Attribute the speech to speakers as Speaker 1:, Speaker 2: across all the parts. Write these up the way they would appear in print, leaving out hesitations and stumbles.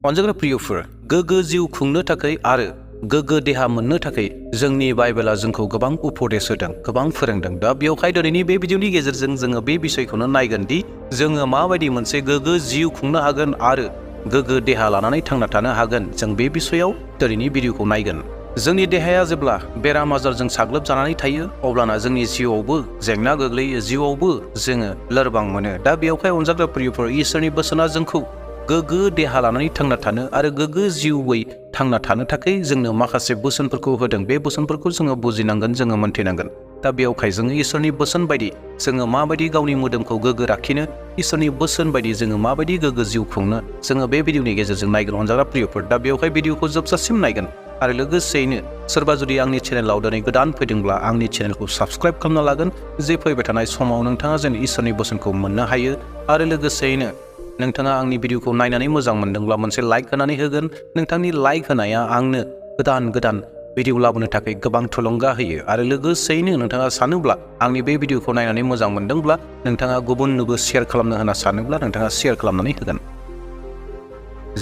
Speaker 1: अनजाग्रा प्रियफोर, गोग्गो जिउ खुंनो थाखाय आरो गोग्गो देहा मोननो थाखाय जोंनि बाइबेला जोंखौ गोबां उपदेश होदों, गोबां फोरोंदों। दा बेवहाय दिनैनि बे भिडिअनि गेजेरजों जोङो बे बिषयखौनो नायगोन दि जोङो माबायदि मोनसे गोग्गो जिउ खुंनो हागोन आरो गोग्गो देहा लानानै थांना थानो हागोन। जों बे बिषयाव दिनैनि भिडिअखौ नायगोन। जोंनि देहाया जेब्ला बेराम आजारजों साग्लोबजानानै थायो अब्लाना जोंनि जिउआवबो जेंना गोग्लैयो, जिउआवबो जोङो लोरबां मोनो। दा बेवहाय अनजाग्रा प्रियफोर, इसोरनि बोसोना जोंखौ गोग्गो देहा लानानै थांना थानो आरो गोग्गो जिउयै थांना थानो थाखाय जोंनो माखासे बोसोनफोरखौ होदों। बे बोसोनफोरखौ जोङो बुजिनांगोन, जोङो मोनथिनांगोन। दा बेवहाय जोङो इसोरनि बोसोन बायदि जोङो माबायदि गावनि मोदोमखौ गोग्गो लाखिनो, इसोरनि बोसोन बायदि जोङो माबायदि गोग्गो जिउ खुंनो, जोङो बे भिडिअनि गेजेरजों नायगोन अनजाग्रा प्रियफोर। दा बेवहाय भिडिअखौ जोबजासिम नायगोन आरो लोगोसेयैनो सोरबा जुदि आंनि चेनेलाव दिनै गोदान फैदोंब्ला आंनि चेनेलखौ साबस्क्राइब खालामना लागोन, जे फैबाय थानाय समाव नोंथाङा जों इसोरनि बोसोनखौ मोननो हायो। आरो लोगोसेयैनो नोंथाङा आंनि भिडिअखौ नायनानै मोजां मोनदोंब्ला मोनसे लाइक होनानै होगोन। नोंथांनि लाइक होनाया आंनो गोदान गोदान भिडिअ लाबोनो थाखाय गोबां थुलुंगा होयो। आरो लोगोसेयैनो नोंथाङा सानोब्ला आंनि बे भिडिअखौ नायनानै मोजां मोनदोंब्ला नोंथाङा गुबुननोबो शेयार खालामनो होनना सानोब्ला नोंथाङा शेयार खालामनानै होगोन।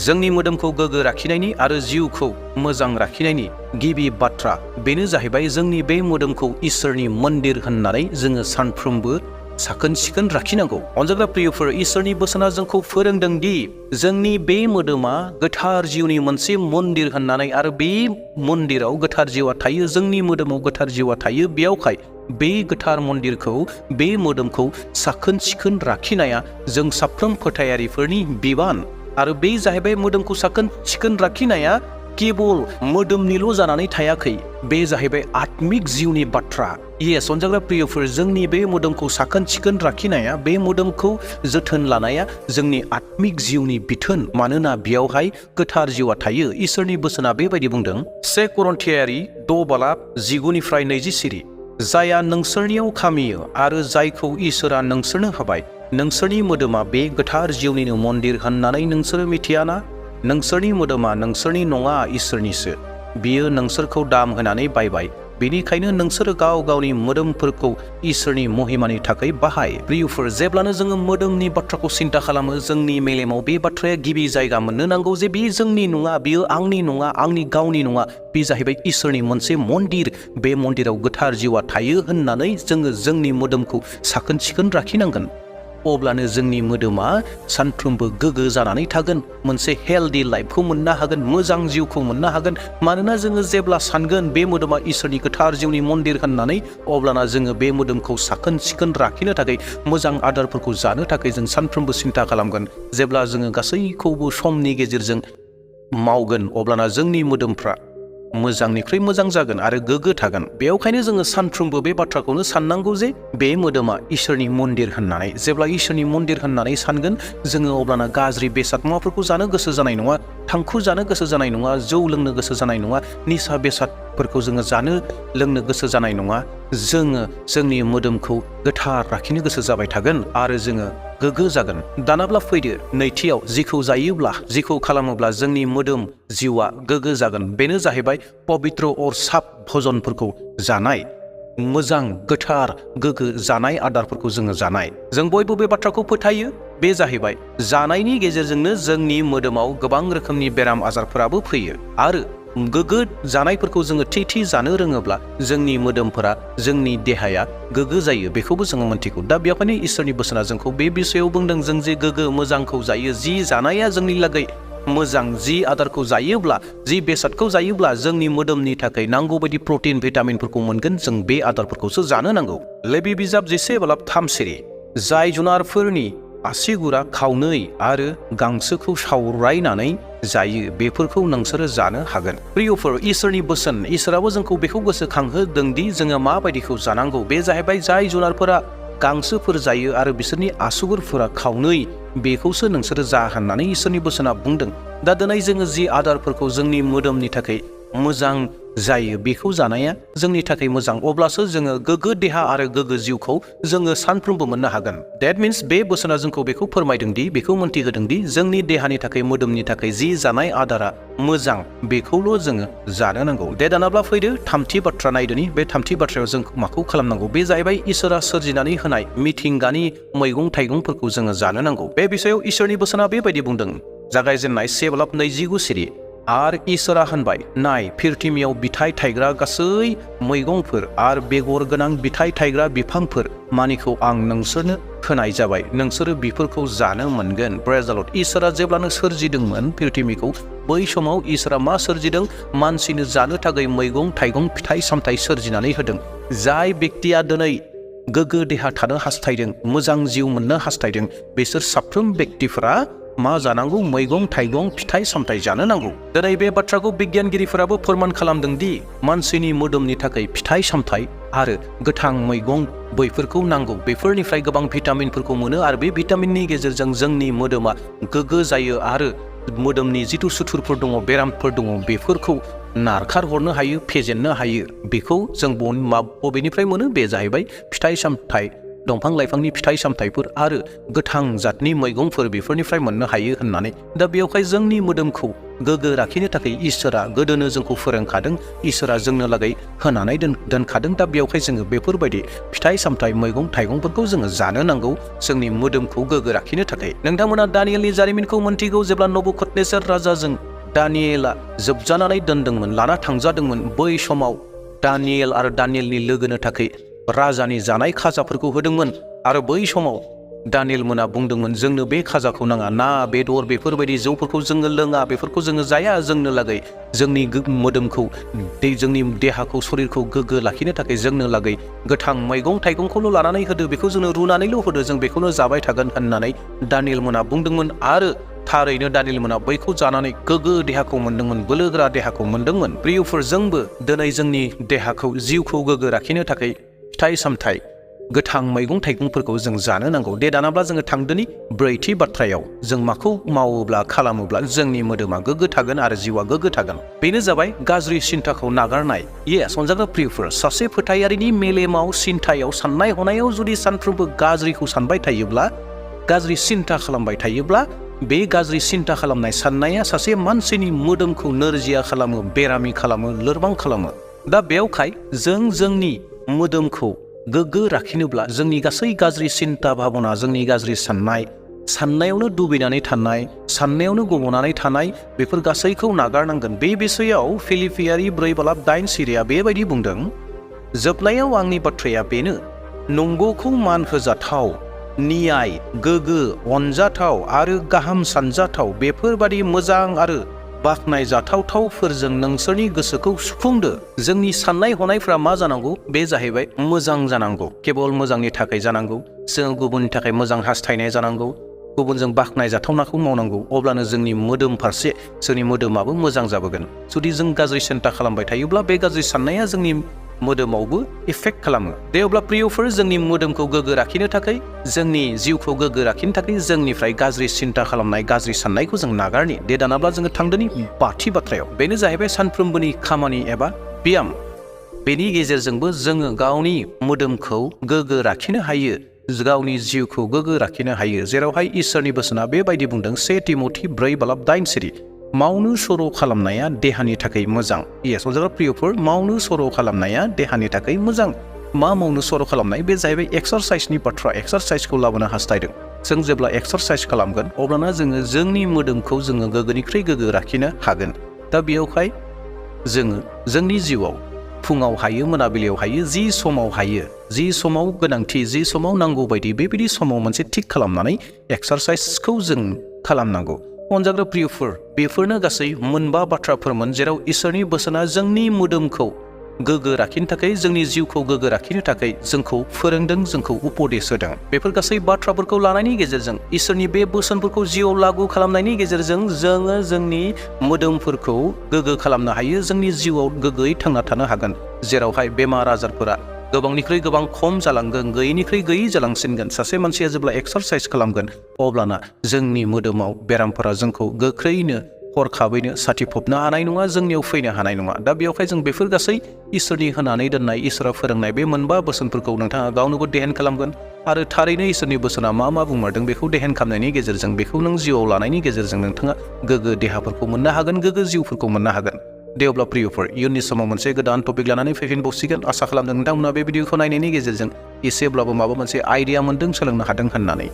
Speaker 1: जोंनि मोदोमखौ गोग्गो लाखिनायनि आरो जिउखौ मोजां लाखिनायनि गिबि बाथ्रा बेनो जाहैबाय जोंनि बे मोदोमखौ इसोरनि मन्दिर होननानै जोङो सानफ्रोमबो साखोन सिखोन लाखिनांगौ। अनजाग्रा प्रियफोर, इसोरनि बोसोना जोंखौ फोरोंदों दि जोंनि बे मोदोमा गोथार जिउनि मोनसे मन्दिर होननानै, आरो बे मन्दिराव गोथार जिउआ थायो, जोंनि मोदोमाव गोथार जिउआ थायो। बेयावहाय बे गोथार मन्दिरखौ, बे मोदोमखौ साखोन सिखोन लाखिनाया जों साफ्रोम फोथायारिफोरनि बिबान। आरो बे जाहैबाय मोदोमखौ साखोन सिखोन लाखिनाया केबल मोदोमनिल' जानानै थायाखै, बे जाहैबाय आत्मिक जिउनि बाथ्रा। येस अनजाग्रा प्रियफोर, जोंनि बे मोदोमखौ साखोन सिखोन लाखिनाया, बे मोदोमखौ जोथोन लानाया जोंनि आत्मिक जिउनि बिथोन। मानोना बेयावहाय गोथार जिउआ थायो। इसोरनि बोसोना बेबायदि बुंदों, 1 करन्थियारि 6:20 जायहा नोंसोरनियाव खामियो आरो जायखौ इसोरा नोंसोरनो होबाय, नोंसोरनि मोदोमा बे गोथार जिउनिनो मन्दिर होननानै नोंसोरो मिथियाना? नोंसोरनि मोदोमा नोंसोरनि नङा, इसोरनिसो। बियो नोंसोरखौ दाम होनानै बायबाय, बेनिखायनो नोंसोरो गाव गावनि मोदोमफोरखौ इसोरनि महिमानि थाखाय बाहाय। प्रियफोर, जेब्लानो जोङो मोदोमनि बाथ्राखौ सिन्ता खालामो, जोंनि मेलेमाव बे बाथ्राया गिबि जायगा मोननो नांगौ जे बे जोंनि नङा, बियो आंनि नङा, आंनि गावनि नङा, बे जाहैबाय इसोरनि मोनसे मन्दिर। बे मन्दिराव गोथार जिउआ थायो होननानै जोङो जोंनि मोदोमखौ साखोन सिखोन लाखिनांगोन। अब्लानो जोंनि मोदोमा सानफ्रोमबो गोग्गो जानानै थागोन, मोनसे हेल्दी लाइफखौ मोननो हागोन, मोजां जिउखौ मोननो हागोन। मानोना जोङो जेब्ला सानगोन बे मोदोमा इसोरनि गोथार जिउनि मन्दिर होननानै, अब्लाना जोङो बे मोदोमखौ साखोन सिखोन लाखिनो थाखाय, मोजां आदारफोरखौ जानो थाखाय जों सानफ्रोमबो सिन्ता खालामगोन। जेब्ला जोङो गासैखौबो समनि गेजेरजों मावगोन अब्लाना जोंनि मोदोमफ्रा मोजांनिख्रुइ मोजां जागोन आरो गोग्गो थागोन। बेवखायनो जोङो सानफ्रोमबो बे बाथ्राखौनो साननांगौ जे बे मोदोमा इसोरनि मन्दिर होननानै। जेब्ला इसोरनि मन्दिर होननानै सानगोन जोङो, अब्लाना गाज्रि बेसाद मुवाफोरखौ जानो गोसो जानाय नङा, थांखु जानो गोसो जानाय नङा, जौ लोंनो गोसो जानाय नङा, निसा बेसादफोरखौ जोङो जानो लोंनो गोसो जानाय नङा। जोङो जोंनि मोदोमखौ गोथार लाखिनो गोसो जाबाय थागोन आरो जोङो गोग्गो जागोन। दानाब्ला फैदो नैथियाव, जिखौ जायोब्ला, जिखौ खालामोब्ला जोंनि मोदोम जिउआ गोग्गो जागोन, बेनो जाहैबाय पबित्र और साफ भजनफोरखौ जानाय। मोजां गोथार गोग्गो जानाय आदारफोरखौ जोङो जानाय। जों बयबो बे बाथ्राखौ फोथायो, बे जाहैबाय जानायनि गेजेरजोंनो जोंनि मोदोमाव गोबां रोखोमनि बेराम आजारफोराबो फैयो। आरो गोग्गो जानायफोरखौ जोङो थि जानो रोङोब्ला जोंनि मोदोमफोरा, जोंनि देहाया गोग्गो जायो, बेखौबो जोङो मोनथिगौ। दा बेवहायनो इसोरनि बोसोना जोंखौ बे बिषयाव बुंदों, जों जे गोग्गो मोजांखौ जायो, जि जानाया जोंनि लागै मोजां, जि आदारखौ जायोब्ला, जि बेसादखौ जायोब्ला जोंनि मोदोमनि थाखाय नांगौ बायदि प्रटिन भिटामिनफोरखौ मोनगोन, जों बे आदारफोरखौसो जानो नांगौ। लेबि बिजाब 10:3 जाय जुनारफोरनि आसिगुरा खावनै आरो गांसोखौ सावरायनानै जायो, बेफोरखौ नोंसोरो जानो हागोन। प्रियफोर, इसोरनि बोसोन, इसोराबो जोंखौ बेखौ गोसोखांहोदों दि जोङो माबायदिखौ जानांगौ। बे जाहैबाय जाय जुनारफोरा गांसोफोर जायो आरो बिसोरनि आसुगुरफोरा खावनै, बेखौसो नोंसोरो जा होननानै इसोरनि बोसोना बुंदों। दा दिनै जोङो जि आदारफोरखौ जोंनि मोदोमनि थाखाय मोजां जायो, बेखौ जानाया जोंनि थाखाय मोजां, अब्लासो जोङो गोग्गो देहा आरो गोग्गो जिउखौ जोङो सानफ्रोमबो मोननो हागोन। देट मिन्स बे बोसोना जोंखौ बेखौ फोरमायदों दि, बेखौ मोनथिहोदों दि जोंनि देहानि थाखाय, मोदोमनि थाखाय जि जानाय आदारा मोजां, बेखौल' जोङो जानो नांगौ। दे दानाब्ला फैदो थामथि बाथ्रा नायदोनि। बे थामथि बाथ्रायाव जों माखौ खालामनांगौ? बे जाहैबाय इसोरा सोरजिनानै होनाय मिथिंगानि मैगं थाइगंफोरखौ जोङो जानो नांगौ। बे बिषयाव इसोरनि बोसोना बेबायदि बुंदों, जागायजेननाय 7:29 सिरि आरो इसोरा होनबाय नाय पृथिबियाव बिथाइ थायग्रा गासै मैगंफोर आरो बेगर गोनां बिथाइ थायग्रा बिफांफोर मानिखौ आं नोंसोरनो होनाय जाबाय नोंसोरो बिफोरखौ जानो मोनगोन प्रेज द लर्ड इसोरा जेब्लानो सोरजिदोंमोन पृथिबिखौ बै समाव इसोरा मा सोरजिदों मानसिनो जानो थाखाय मैगं थाइगं फिथाइ सामथाइ सोरजिनानै होदों जाय व्यक्तिया दिनै गोग्गो देहा थानो हास्थायदों मोजां जिउ मोननो हास्थायदों बिसोर साफ्रोम व्यक्तिफोरा मा जानांगौ मैगं थाइगं फिथाइ सामथाइ जानो नांगौ दिनै बे बाथ्राखौ बिगियानगिरिफोराबो फोरमान खालामदों दि मानसिनि मोदोमनि थाखाय फिथाइ सामथाइ आरो गोथां मैगं बैफोरखौ नांगौ बेफोरनिफ्राय गोबां भिटामिनफोरखौ मोनो आरो बे भिटामिननि गेजेरजों जोंनि मोदोमा गोग्गो जायो आरो मोदोमनि जिथु सुथुरफोर दङ बेरामफोर दङ बेफोरखौ नारखारहरनो हायो फेजेननो हायो बेखौ जों बबेनिफ्राय मोनो बे जाहैबाय फिथाइ सामथाइ दंफां लाइफांनि फिथाइ सामथाइफोर आरो गोथां जातनि मैगंफोर बेफोरनिफ्राय मोननो हायो होननानै दा बेवहाय जोंनि मोदोमखौ गोग्गो लाखिनो थाखाय इसोरा गोदोनो जोंखौ फोरोंखादों इसोरा जोंनो लागै होनानै दोनखादों दा बेवहाय जोङो बेफोरबायदि फिथाइ सामथाइ मैगं थाइगंफोरखौ जोङो जानो नांगौ जोंनि मोदोमखौ गोग्गो लाखिनो थाखाय नोंथांमोना दानियेलनि जारिमिनखौ मोनथिगौ जेब्ला नबुकदनेस्सार राजाजों दानियेला जोबजानानै दोनदोंमोन लाना थांजादोंमोन बै समाव दानियेल आरो दानियेलनि लोगोनो थाखाय राजानि जानाय खाजाफोरखौ होदोंमोन आरो बै समाव दानियेल मोना बुंदोंमोन जोंनो बे खाजाखौ नाङा ना बेदर बेफोरबायदि जौफोरखौ जोङो लोङा बेफोरखौ जोङो जाया जोंनो लागै जोंनि मोदोमखौ जोंनि देहाखौ शरीरखौ गोग्गो लाखिनो थाखाय जोंनो लागै गोथां मैगं थाइगंखौल' लानानै होदो बेखौ जोंनो रुनानैल' होदो जों बेखौनो जाबाय थागोन होननानै दानियेल मोना बुंदोंमोन आरो थारैनो दानियेल मोना बैखौ जानानै गोग्गो देहाखौ मोनदोंमोन बोलोगोरा देहाखौ मोनदोंमोन प्रियफोरजोंबो दिनै जोंनि देहाखौ जिउखौ गोग्गो लाखिनो थाखाय फिथाइ सामथाइ गोथां मैगं थाइगंफोरखौ जों जानो नांगौ दे दानाब्ला जोङो थांदोनि ब्रैथि बाथ्रायाव जों माखौ मावोब्ला खालामोब्ला जोंनि मोदोमा गोग्गो थागोन आरो जिउआ गोग्गो थागोन बेनो जाबाय गाज्रि सिन्ताखौ नागारनाय अनजाग्रा प्रियफोर सासे फोथायारिनि मेलेमाव सिन्तायाव साननाय हनायाव जुदि सानफ्रोमबो गाज्रिखौ सानबाय थायोब्ला गाज्रि सिन्ता खालामबाय थायोब्ला बे गाज्रि सिन्ता खालामनाय साननाया सासे मानसिनि मोदोमखौ नोरजिया खालामो बेरामि खालामो लोरबां खालामो दा बेवहाय जों जोंनि मोदोमखौ गोग्गो लाखिनोब्ला जोंनि गासै गाज्रि सिन्ता भाबना जोंनि गाज्रि साननायावनो डुबैनानै थानाय साननायावनो गबनानै थानाय बेफोर गासैखौ नागारनांगोन बे बिषयाव फिलिपियारि 4:8 सिरिया बेबायदि बुंदों जोबनायाव आंनि बाथ्राया बेनो नंगौखौ मान होजाथाव नियाय गोग्गो अनजाथाव आरो गाहाम सानजाथाव बेफोरबादि मोजां आरो बाख्नाय जाथावथावफोरजों नोंसोरनि गोसोखौ सुफुंदो जोंनि साननाय हनायफ्रा मा जानांगौ बे जाहैबाय मोजां जानांगौ केवल मोजांनि थाखाय जानांगौ जों गुबुननि थाखाय मोजां हास्थायनाय जानांगौ गुबुनजों बाख्नाय जाथावनाखौ मावनांगौ अब्लानो जोंनि मोदोम फारसे जोंनि मोदोमाबो मोजां जाबोगोन जुदि जों गाज्रि सिन्ता खालामबाय थायोब्ला बे गाज्रि साननाया जोंनि मोदोमावबो इफेक्ट खालामो दे अब्ला प्रियफोर जोंनि मोदोमखौ गोग्गो लाखिनो थाखाय जोंनि जिउखौ गोग्गो लाखिनो थाखाय जोंनिफ्राय गाज्रि सिन्ता खालामनाय गाज्रि साननायखौ जों नागारनि दे दानाब्ला जोङो थांदोनि बाथि बाथ्रायाव बेनो जाहैबाय सानफ्रोमबोनि खामानि एबा ब्याम बेनि गेजेरजोंबो जोङो गावनि मोदोमखौ गोग्गो लाखिनो हायो गावनि जिउखौ गोग्गो लाखिनो हायो जेरावहाय इसोरनि बोसोना बेबायदि बुंदों 1 तिमथि 4:8 सिरि मावनो सर' खालामनाया देहानि थाखाय मोजां अनजाग्रा प्रियफोर मावनो सर' खालामनाया देहानि थाखाय मोजां मा मावनो सर' खालामनाय बे जाहैबाय एक्सारसाइसनि बाथ्रा एक्सारसाइसखौ लाबोनो हास्थायदों जों जेब्ला एक्सारसाइस खालामगोन अब्लाना जोङो जोंनि मोदोमखौ जोङो गोग्गोनिख्रुइ गोग्गो लाखिनो हागोन दा बेयावहाय जोङो जोंनि जिउआव फुङाव हायो मोनाबिलियाव हायो जि समाव गोनांथि जि समाव नांगौ बायदि बेबायदि समाव मोनसे थिक खालामनानै एक्सारसाइसखौ जों खालामनांगौ अनजाग्रा प्रियफोर बेफोरनो गासै मोनबा बाथ्राफोरमोन जेराव इसोरनि बोसोना जोंनि मोदोमखौ गोग्गो लाखिनो थाखाय जोंनि जिउखौ गोग्गो लाखिनो थाखाय जोंखौ फोरोंदों जोंखौ उपदेश होदों बेफोर गासै बाथ्राफोरखौ लानायनि गेजेरजों इसोरनि बे बोसोनफोरखौ जिउआव लागु खालामनायनि गेजेरजों जोङो जोंनि मोदोमफोरखौ गोग्गो खालामनो हायो जोंनि जिउआव गोग्गोयै थांना थानो हागोन जेरावहाय बेमार आजारफोरा गोबांनिख्रुइ गोबां खम जालांगोन गैयैनिख्रुइ गैयै जालांसिनगोन सासे मानसिया जेब्ला एक्सारसाइस खालामगोन अब्लाना जोंनि मोदोमाव बेरामफोरा जोंखौ गोख्रैनो हरखाबैनो साथिफबनो हानाय नङा जोंनियाव फैनो हानाय नङा दा बेवहाय जों बेफोर गासै इसोरनि होनानै दोननाय इसोरा फोरोंनाय बे मोनबा बोसोनफोरखौ नोंथाङा गावनोबो देहेन खालामगोन आरो थारैनो इसोरनि बोसोना मा बुंमारदों बेखौ देहेन खालामनायनि गेजेरजों बेखौ नों जिउआव लानायनि गेजेरजों नोंथाङा गोग्गो देहाफोरखौ मोननो हागोन गोग्गो जिउफोरखौ मोननो हागोन दे अब्ला प्रियफोर इयुननि समाव मोनसे गोदान टपिक लानानै फैफिनबावसिगोन आसा खालामदों नोंथांमोना बे भिडिअखौ नायनायनि गेजेरजों एसेब्लाबो माबा मोनसे आइडिया मोन्दों सोलोंनो हादों होननानै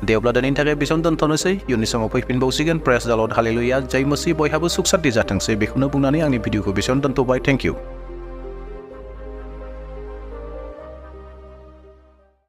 Speaker 1: दे अब्ला दिनैनि थाखाय बेसेबां दोनथ'नोसै इयुननि समाव फैफिनबावसिगोन प्रेज द लर्ड हालेलुया जय मसीह बयहाबो सुख सान्ति जाथोंसै बेखौनो बुंनानै आंनि भिडिअखौ बेसेबां दोनथ'बाय थेंक इउ